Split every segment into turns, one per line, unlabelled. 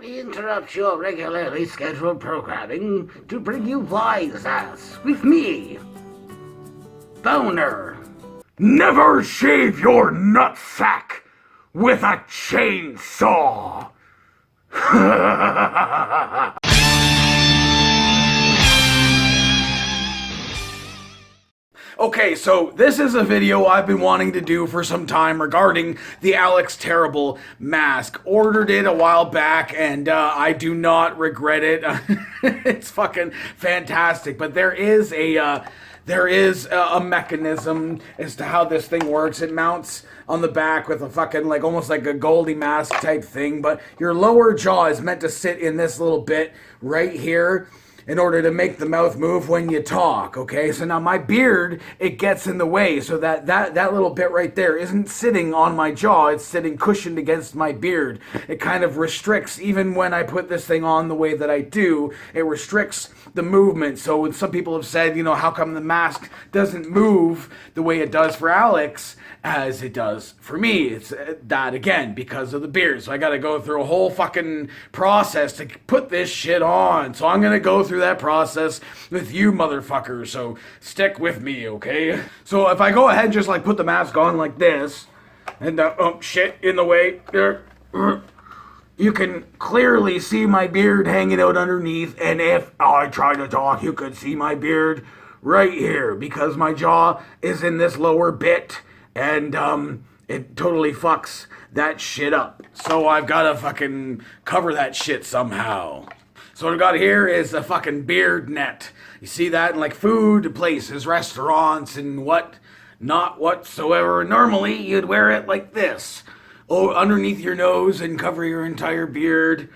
We interrupt your regularly scheduled programming to bring you Wise Ass with me, Boner.
Never shave your nutsack with a chainsaw. Okay, so this is a video I've been wanting to do for some time regarding the Alex Terrible mask. Ordered it a while back, and I do not regret it. It's fucking fantastic. But there is a mechanism as to how this thing works. It mounts on the back with a fucking, like, almost like a Goldie mask type thing, but your lower jaw is meant to sit in this little bit right here in order to make the mouth move when you talk, okay? So now my beard, it gets in the way, so that little bit right there isn't sitting on my jaw, it's sitting cushioned against my beard. It kind of restricts, even when I put this thing on the way that I do, it restricts the movement. So some people have said, you know, how come the mask doesn't move the way it does for Alex as it does for me? It's that, again, because of the beard. So I gotta go through a whole fucking process to put this shit on. So I'm gonna go through that process with you motherfuckers, so stick with me, okay? So if I go ahead and just like put the mask on like this, and oh shit, in the way, you can clearly see my beard hanging out underneath, and if I try to talk, you can see my beard right here, because my jaw is in this lower bit, and it totally fucks that shit up. So I've gotta fucking cover that shit somehow. So what I've got here is a fucking beard net. You see that in like food places, restaurants, and what not whatsoever. Normally you'd wear it like this, or underneath your nose and cover your entire beard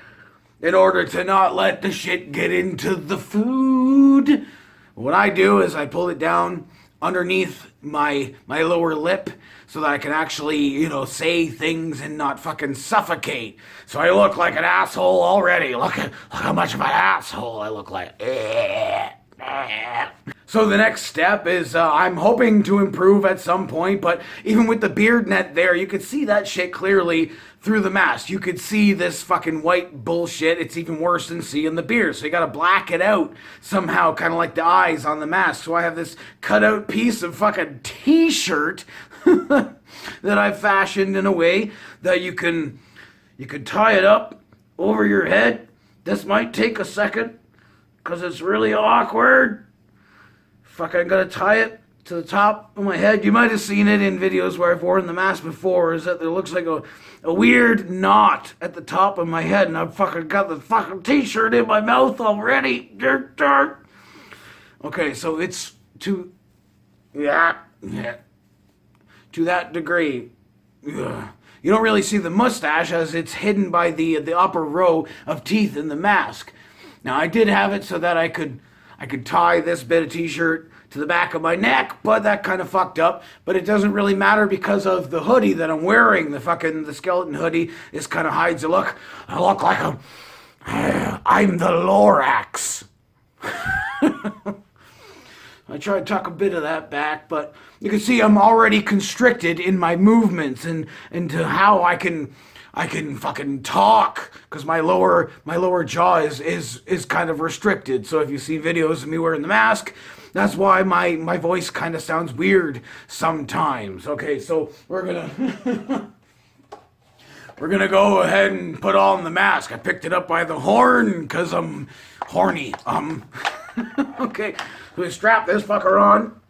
in order to not let the shit get into the food. What I do is I pull it down underneath my lower lip so that I can actually, you know, say things and not fucking suffocate. So I look like an asshole already. Look how much of an asshole I look like. So the next step is I'm hoping to improve at some point, but even with the beard net there, you could see that shit clearly through the mask. You could see this fucking white bullshit. It's even worse than seeing the beard. So you gotta black it out somehow, kind of like the eyes on the mask. So I have this cutout piece of fucking t-shirt that I've fashioned in a way that you can tie it up over your head. This might take a second because it's really awkward. Fucking gotta tie it to the top of my head. You might have seen it in videos where I've worn the mask before, is that there looks like a weird knot at the top of my head, and I've fucking got the fucking t-shirt in my mouth already. Okay, so it's to that degree. Ugh. You don't really see the mustache as it's hidden by the upper row of teeth in the mask. Now I did have it so that I could tie this bit of t-shirt to the back of my neck, but that kind of fucked up. But it doesn't really matter because of the hoodie that I'm wearing. The skeleton hoodie is kind of hides the look. I look like I'm the Lorax. I try to tuck a bit of that back, but you can see I'm already constricted in my movements and to how I can fucking talk, because my lower jaw is kind of restricted. So if you see videos of me wearing the mask, that's why my voice kind of sounds weird sometimes. Okay, so we're gonna go ahead and put on the mask. I picked it up by the horn because I'm horny. Okay, so we strap this fucker on.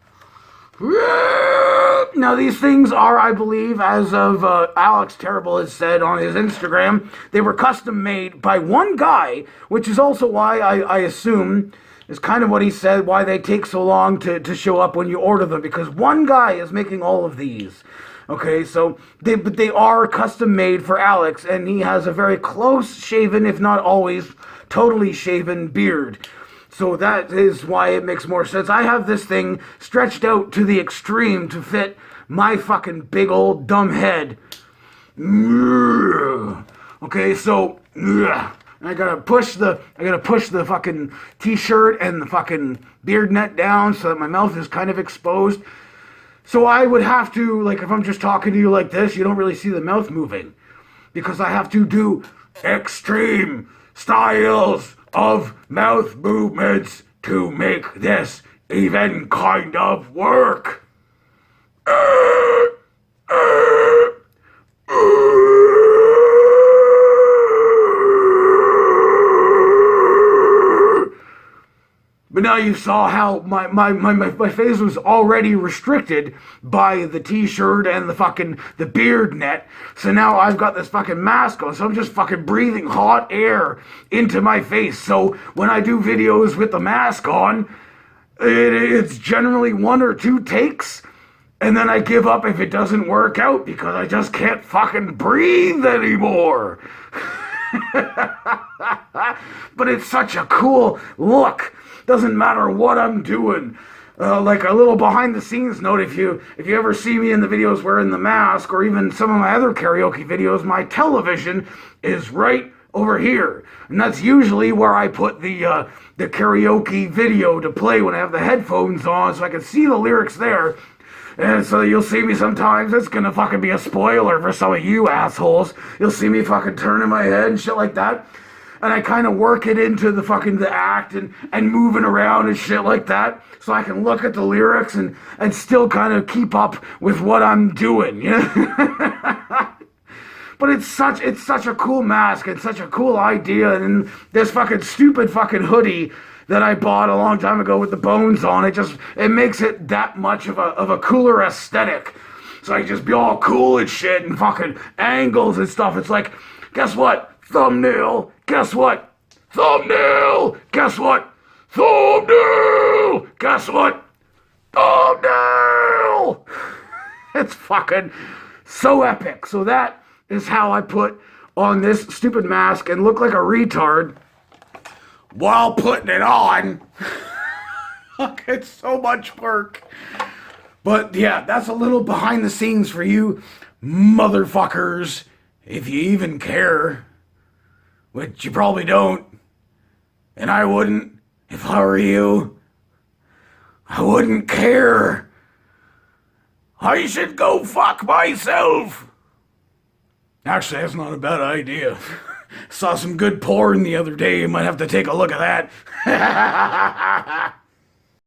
Now these things are, I believe, as of Alex Terrible has said on his Instagram, they were custom made by one guy, which is also why I assume is kind of what he said, why they take so long to show up when you order them, because one guy is making all of these. Okay, so they are custom made for Alex, and he has a very close shaven, if not always totally shaven beard. So that is why it makes more sense. I have this thing stretched out to the extreme to fit my fucking big old dumb head. Okay, so I gotta push the fucking t-shirt and the fucking beard net down so that my mouth is kind of exposed. So I would have to, like, if I'm just talking to you like this, you don't really see the mouth moving, because I have to do
extreme styles of mouth movements to make this even kind of work. But now you saw how my face was already restricted by the t-shirt and the beard net. So now I've got this fucking mask on, so I'm just fucking breathing hot air into my face. So when I do videos with the mask on, it's generally 1 or 2 takes, and then I give up if it doesn't work out because I just can't fucking breathe anymore. But it's such a cool look. Doesn't matter what I'm doing. Like a little behind the scenes note, if you ever see me in the videos wearing the mask, or even some of my other karaoke videos, my television is right over here, and that's usually where I put the karaoke video to play when I have the headphones on, so I can see the lyrics there. And so you'll see me sometimes. It's gonna fucking be a spoiler for some of you assholes. You'll see me fucking turning my head and shit like that. And I kind of work it into the act and moving around and shit like that, so I can look at the lyrics and still kind of keep up with what I'm doing, you know? But it's such a cool mask and such a cool idea, and this fucking stupid fucking hoodie that I bought a long time ago with the bones on it makes it that much of a cooler aesthetic. So I just be all cool and shit and fucking angles and stuff. It's like, guess what? Thumbnail. Guess what? Thumbnail. Guess what? Thumbnail. Guess what? Thumbnail. It's fucking so epic. So that is how I put on this stupid mask and look like a retard while putting it on. It's so much work. But yeah, that's a little behind the scenes for you motherfuckers, if you even care. Which you probably don't. And I wouldn't if I were you. I wouldn't care. I should go fuck myself. Actually, that's not a bad idea. Saw some good porn the other day. You might have to take a look at that.